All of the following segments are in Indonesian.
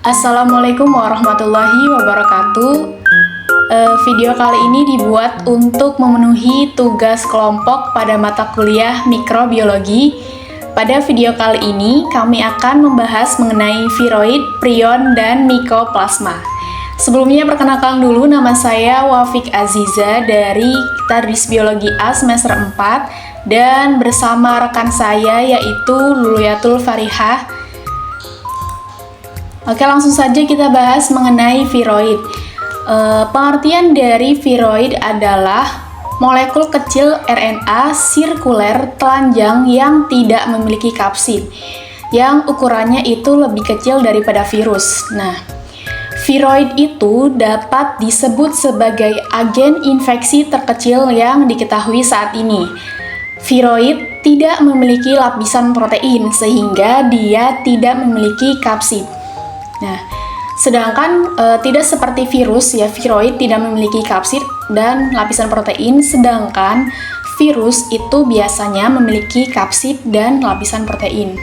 Assalamualaikum warahmatullahi wabarakatuh. Video kali ini dibuat untuk memenuhi tugas kelompok pada mata kuliah mikrobiologi. Pada video kali ini kami akan membahas mengenai viroid, prion, dan mikoplasma. Sebelumnya perkenalkan dulu, nama saya Wafik Aziza dari Tadris Biologi A semester 4 dan bersama rekan saya yaitu Luluyatul Farihah. Oke, langsung saja kita bahas mengenai viroid. Pengertian dari viroid adalah molekul kecil RNA sirkuler telanjang yang tidak memiliki kapsid, yang ukurannya itu lebih kecil daripada virus. Nah, viroid itu dapat disebut sebagai agen infeksi terkecil yang diketahui saat ini. Viroid tidak memiliki lapisan protein sehingga dia tidak memiliki kapsid. Nah, sedangkan tidak seperti virus ya, viroid tidak memiliki kapsid dan lapisan protein, sedangkan virus itu biasanya memiliki kapsid dan lapisan protein.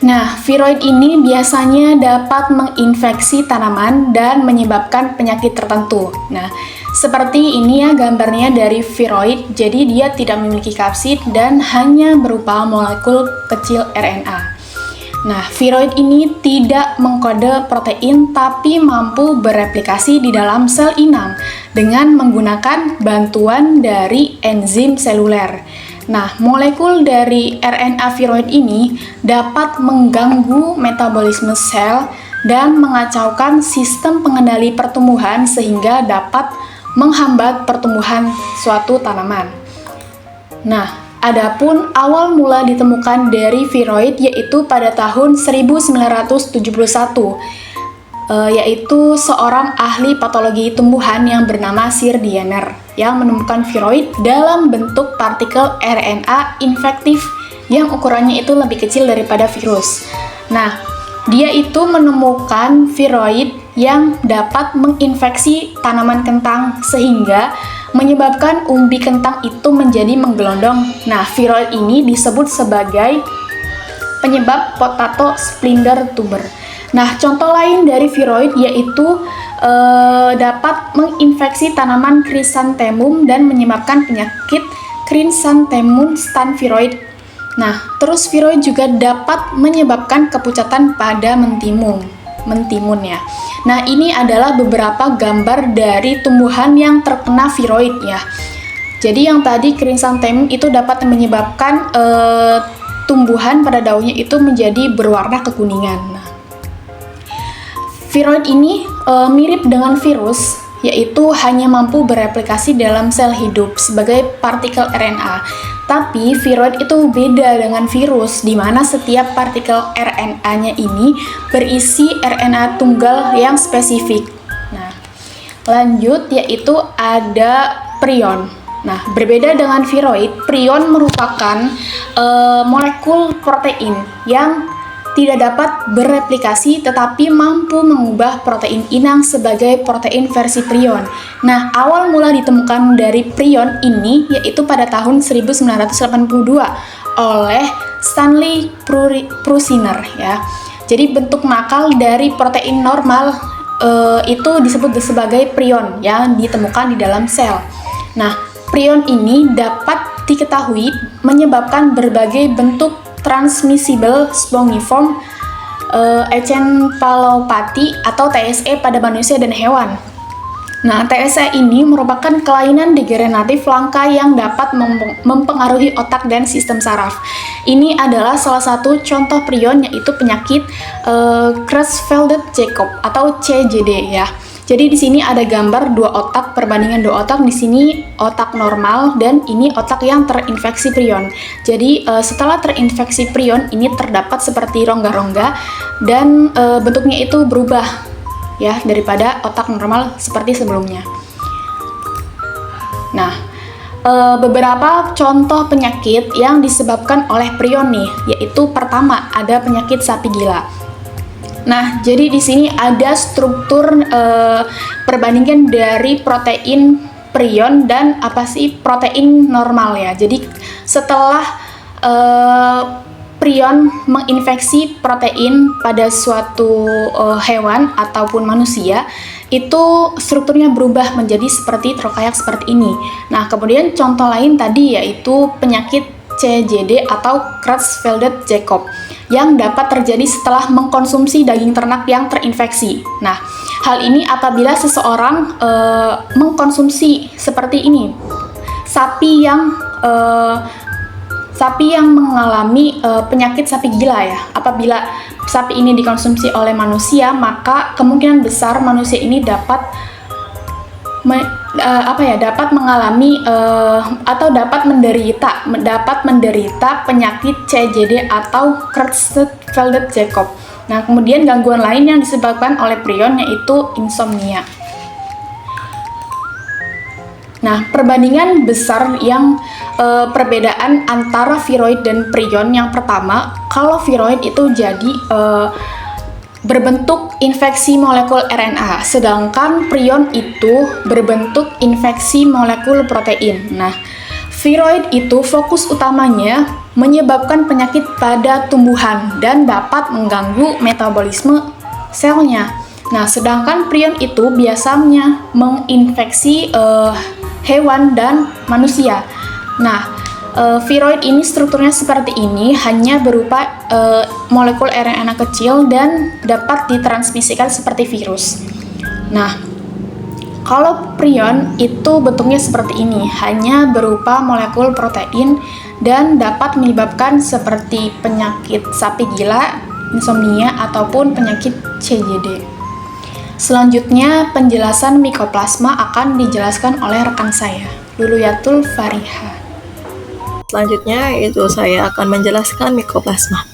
Nah, viroid ini biasanya dapat menginfeksi tanaman dan menyebabkan penyakit tertentu. Nah, seperti ini ya gambarnya dari viroid, jadi dia tidak memiliki kapsid dan hanya berupa molekul kecil RNA. Nah, viroid ini tidak mengkode protein tapi mampu bereplikasi di dalam sel inang dengan menggunakan bantuan dari enzim seluler. Nah, molekul dari RNA viroid ini dapat mengganggu metabolisme sel dan mengacaukan sistem pengendali pertumbuhan sehingga dapat menghambat pertumbuhan suatu tanaman. Nah, adapun awal mula ditemukan dari viroid yaitu pada tahun 1971, yaitu seorang ahli patologi tumbuhan yang bernama Sir Diener yang menemukan viroid dalam bentuk partikel RNA infektif yang ukurannya itu lebih kecil daripada virus. Nah, dia itu menemukan viroid yang dapat menginfeksi tanaman kentang sehingga menyebabkan umbi kentang itu menjadi menggelondong. Nah, viroid ini disebut sebagai penyebab potato splinter tuber. Nah, contoh lain dari viroid yaitu dapat menginfeksi tanaman chrysanthemum dan menyebabkan penyakit chrysanthemum stand viroid. Nah, terus viroid juga dapat menyebabkan kepucatan pada mentimun ya. Nah, ini adalah beberapa gambar dari tumbuhan yang terkena viroid ya. Jadi yang tadi chrysanthemum itu dapat menyebabkan tumbuhan pada daunnya itu menjadi berwarna kekuningan. Nah, viroid ini mirip dengan virus, yaitu hanya mampu bereplikasi dalam sel hidup sebagai partikel RNA. Tapi viroid itu beda dengan virus, di mana setiap partikel RNA-nya ini berisi RNA tunggal yang spesifik. Nah, lanjut yaitu ada prion. Nah, berbeda dengan viroid, prion merupakan molekul protein yang tidak dapat bereplikasi tetapi mampu mengubah protein inang sebagai protein versi prion. Nah, awal mula ditemukan dari prion ini yaitu pada tahun 1982 oleh Stanley Prusiner ya. Jadi bentuk nakal dari protein normal itu disebut sebagai prion yang ditemukan di dalam sel. Nah, prion ini dapat diketahui menyebabkan berbagai bentuk transmissible spongiform encephalopathy atau TSE pada manusia dan hewan. Nah, TSE ini merupakan kelainan degeneratif langka yang dapat mempengaruhi otak dan sistem saraf. Ini adalah salah satu contoh prion yaitu penyakit Creutzfeldt-Jakob atau CJD ya. Jadi di sini ada gambar dua otak, perbandingan dua otak. Di sini otak normal dan ini otak yang terinfeksi prion. Jadi setelah terinfeksi prion ini terdapat seperti rongga-rongga dan bentuknya itu berubah ya daripada otak normal seperti sebelumnya. Nah, beberapa contoh penyakit yang disebabkan oleh prion nih, yaitu pertama ada penyakit sapi gila. Nah, jadi di sini ada struktur perbandingan dari protein prion dan protein normal ya. Jadi setelah prion menginfeksi protein pada suatu hewan ataupun manusia, itu strukturnya berubah menjadi seperti trokayak seperti ini. Nah, kemudian contoh lain tadi yaitu penyakit CJD atau Creutzfeldt-Jakob yang dapat terjadi setelah mengkonsumsi daging ternak yang terinfeksi. Nah, hal ini apabila seseorang mengkonsumsi seperti ini, sapi yang mengalami penyakit sapi gila ya. Apabila sapi ini dikonsumsi oleh manusia, maka kemungkinan besar manusia ini dapat mengalami atau dapat menderita penyakit CJD atau Creutzfeldt-Jakob. Nah, kemudian gangguan lain yang disebabkan oleh prion yaitu insomnia. Nah, perbandingan besar yang perbedaan antara viroid dan prion, yang pertama, kalau viroid itu jadi berbentuk infeksi molekul RNA, sedangkan prion itu berbentuk infeksi molekul protein. Nah, viroid itu fokus utamanya menyebabkan penyakit pada tumbuhan dan dapat mengganggu metabolisme selnya. Nah, sedangkan prion itu biasanya menginfeksi hewan dan manusia. Nah, viroid ini strukturnya seperti ini, hanya berupa molekul RNA kecil dan dapat ditransmisikan seperti virus. Nah, kalau prion itu bentuknya seperti ini, hanya berupa molekul protein dan dapat menyebabkan seperti penyakit sapi gila, insomnia, ataupun penyakit CJD. Selanjutnya, penjelasan mikoplasma akan dijelaskan oleh rekan saya, Luluyatul Fariha. Selanjutnya yaitu saya akan menjelaskan mikoplasma.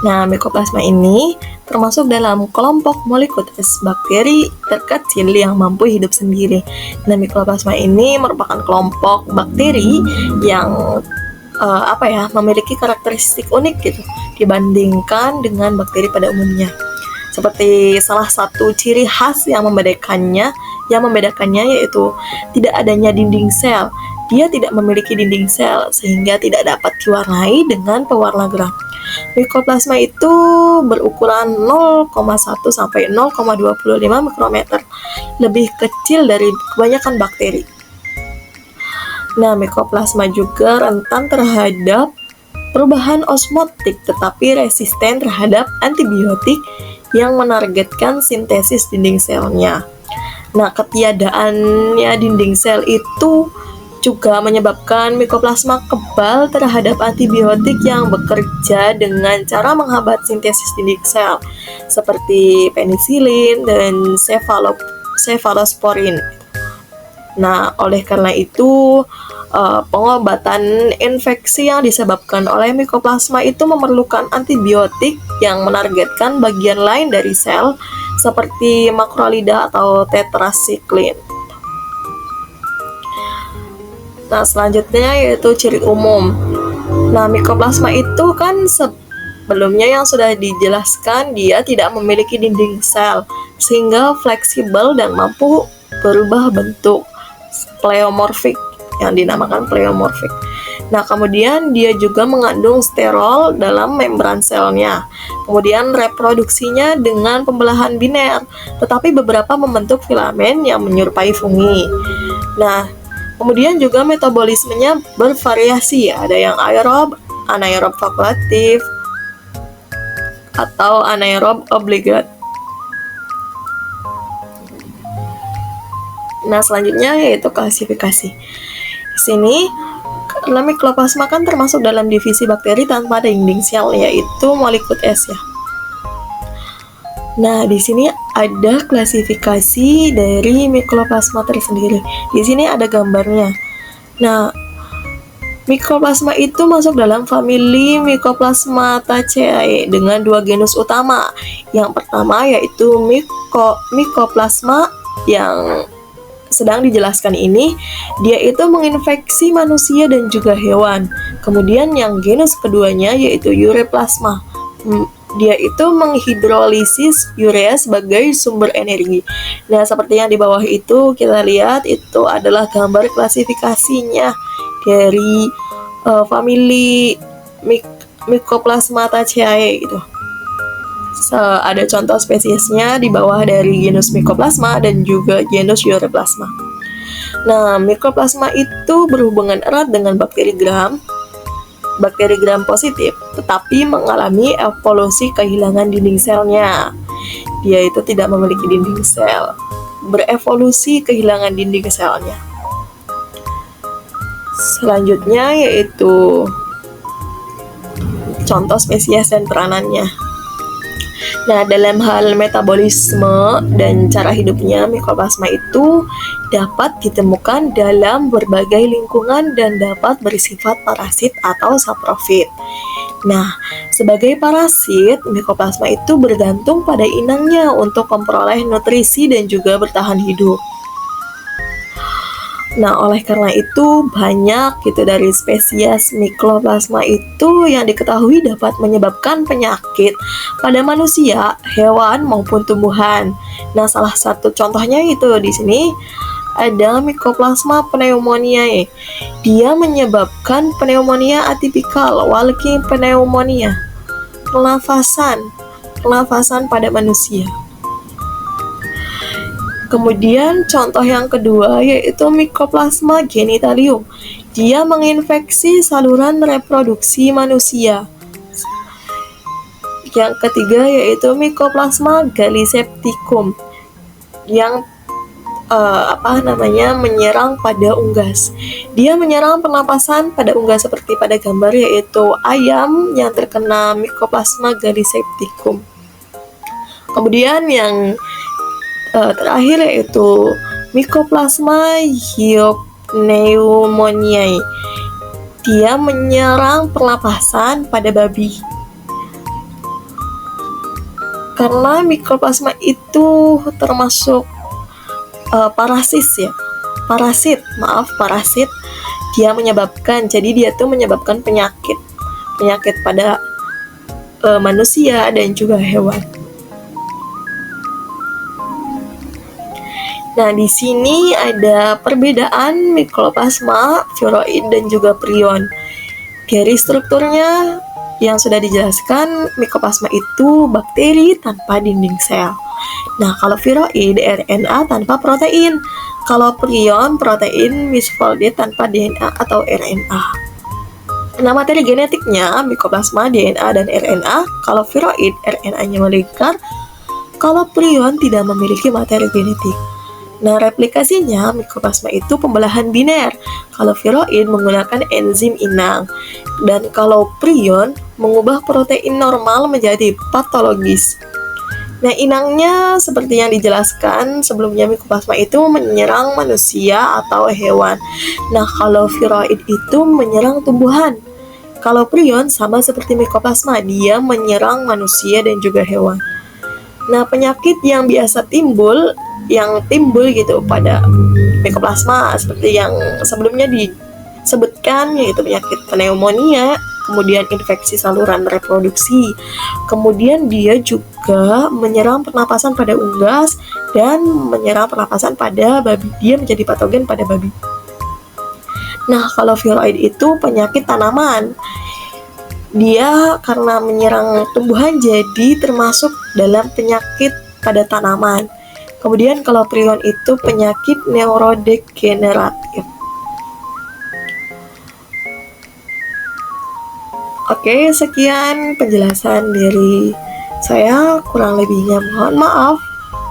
Nah, mikoplasma ini termasuk dalam kelompok Mollicutes, bakteri terkecil yang mampu hidup sendiri. Nah, mikoplasma ini merupakan kelompok bakteri yang memiliki karakteristik unik gitu dibandingkan dengan bakteri pada umumnya. Seperti salah satu ciri khas yang membedakannya yaitu tidak adanya dinding sel. Dia tidak memiliki dinding sel sehingga tidak dapat diwarnai dengan pewarna geram. Mikoplasma itu berukuran 0,1 sampai 0,25 mikrometer, lebih kecil dari kebanyakan bakteri. Nah, mikoplasma juga rentan terhadap perubahan osmotik tetapi resisten terhadap antibiotik yang menargetkan sintesis dinding selnya. Nah, ketiadaannya dinding sel itu juga menyebabkan mikoplasma kebal terhadap antibiotik yang bekerja dengan cara menghambat sintesis dinding sel, seperti penisilin dan cephalosporin. Nah, oleh karena itu, pengobatan infeksi yang disebabkan oleh mikoplasma itu memerlukan antibiotik yang menargetkan bagian lain dari sel, seperti makrolida atau tetrasiklin. Nah, selanjutnya yaitu ciri umum. Nah, mikoplasma itu kan sebelumnya yang sudah dijelaskan, dia tidak memiliki dinding sel, sehingga fleksibel dan mampu berubah bentuk, pleomorfik, yang dinamakan pleomorfik. Nah, kemudian dia juga mengandung sterol dalam membran selnya. Kemudian reproduksinya dengan pembelahan biner, tetapi beberapa membentuk filamen yang menyerupai fungi. Nah, kemudian juga metabolismenya bervariasi, ada yang aerob, anaerob fakultatif, atau anaerob obligat. Nah, selanjutnya yaitu klasifikasi. Di sini, mikoplasma kan termasuk dalam divisi bakteri tanpa dinding sel, yaitu Mollicutes ya. Nah, di sini ada klasifikasi dari mikoplasma tersendiri. Di sini ada gambarnya. Nah, mikoplasma itu masuk dalam famili Mycoplasmataceae dengan dua genus utama. Yang pertama yaitu Mycoplasma yang sedang dijelaskan ini, dia itu menginfeksi manusia dan juga hewan. Kemudian yang genus keduanya yaitu Ureplasma. Dia itu menghidrolisis urea sebagai sumber energi. Nah, seperti yang di bawah itu kita lihat, itu adalah gambar klasifikasinya dari famili Mycoplasma tachiae gitu. Ada contoh spesiesnya di bawah dari genus Mycoplasma dan juga genus Ureaplasma. Nah, Mycoplasma itu berhubungan erat dengan bakteri gram positif, tetapi mengalami evolusi kehilangan dinding selnya. Dia itu tidak memiliki dinding sel, berevolusi kehilangan dinding selnya. Selanjutnya yaitu contoh spesies dan peranannya. Nah, dalam hal metabolisme dan cara hidupnya, Mycoplasma itu dapat ditemukan dalam berbagai lingkungan dan dapat bersifat parasit atau saprofit. Nah, sebagai parasit, Mycoplasma itu bergantung pada inangnya untuk memperoleh nutrisi dan juga bertahan hidup. Nah, oleh karena itu banyak gitu dari spesies Mycoplasma itu yang diketahui dapat menyebabkan penyakit pada manusia, hewan maupun tumbuhan. Nah, salah satu contohnya itu di sini ada Mycoplasma pneumoniae. Dia menyebabkan pneumonia atipikal, walking pneumonia, pernafasan pada manusia. Kemudian contoh yang kedua yaitu Mycoplasma genitalium. Dia menginfeksi saluran reproduksi manusia. Yang ketiga yaitu Mycoplasma gallisepticum yang menyerang pada unggas. Dia menyerang pernapasan pada unggas seperti pada gambar yaitu ayam yang terkena Mycoplasma gallisepticum. Kemudian yang terakhir yaitu Mycoplasma pneumoniae. Dia menyerang pernapasan pada babi. Karena Mycoplasma itu termasuk parasit. Dia menyebabkan penyakit pada manusia dan juga hewan. Nah, di sini ada perbedaan Mycoplasma, viroid, dan juga prion. Dari strukturnya yang sudah dijelaskan, Mycoplasma itu bakteri tanpa dinding sel. Nah, kalau viroid, RNA tanpa protein. Kalau prion, protein misfolded tanpa DNA atau RNA. Nah, materi genetiknya, Mycoplasma, DNA, dan RNA. Kalau viroid, RNA-nya melingkar. Kalau prion, tidak memiliki materi genetik. Nah, replikasinya Mycoplasma itu pembelahan biner. Kalau viroid menggunakan enzim inang. Dan kalau prion mengubah protein normal menjadi patologis. Nah, inangnya seperti yang dijelaskan sebelumnya, Mycoplasma itu menyerang manusia atau hewan. Nah, kalau viroid itu menyerang tumbuhan. Kalau prion sama seperti Mycoplasma, dia menyerang manusia dan juga hewan. Nah, penyakit yang biasa timbul gitu pada Mycoplasma seperti yang sebelumnya disebutkan yaitu penyakit pneumonia, kemudian infeksi saluran reproduksi, kemudian dia juga menyerang pernapasan pada unggas dan menyerang pernapasan pada babi. Dia menjadi patogen pada babi. Nah, kalau viroid itu penyakit tanaman. Dia karena menyerang tumbuhan jadi termasuk dalam penyakit pada tanaman. Kemudian kalau prion itu penyakit neurodegeneratif. Oke, sekian penjelasan dari saya, kurang lebihnya mohon maaf.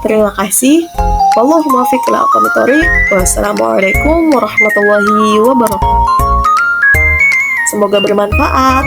Terima kasih. Wallahu muwaffiq ila aqwamit thoriq. Wassalamualaikum warahmatullahi wabarakatuh. Semoga bermanfaat.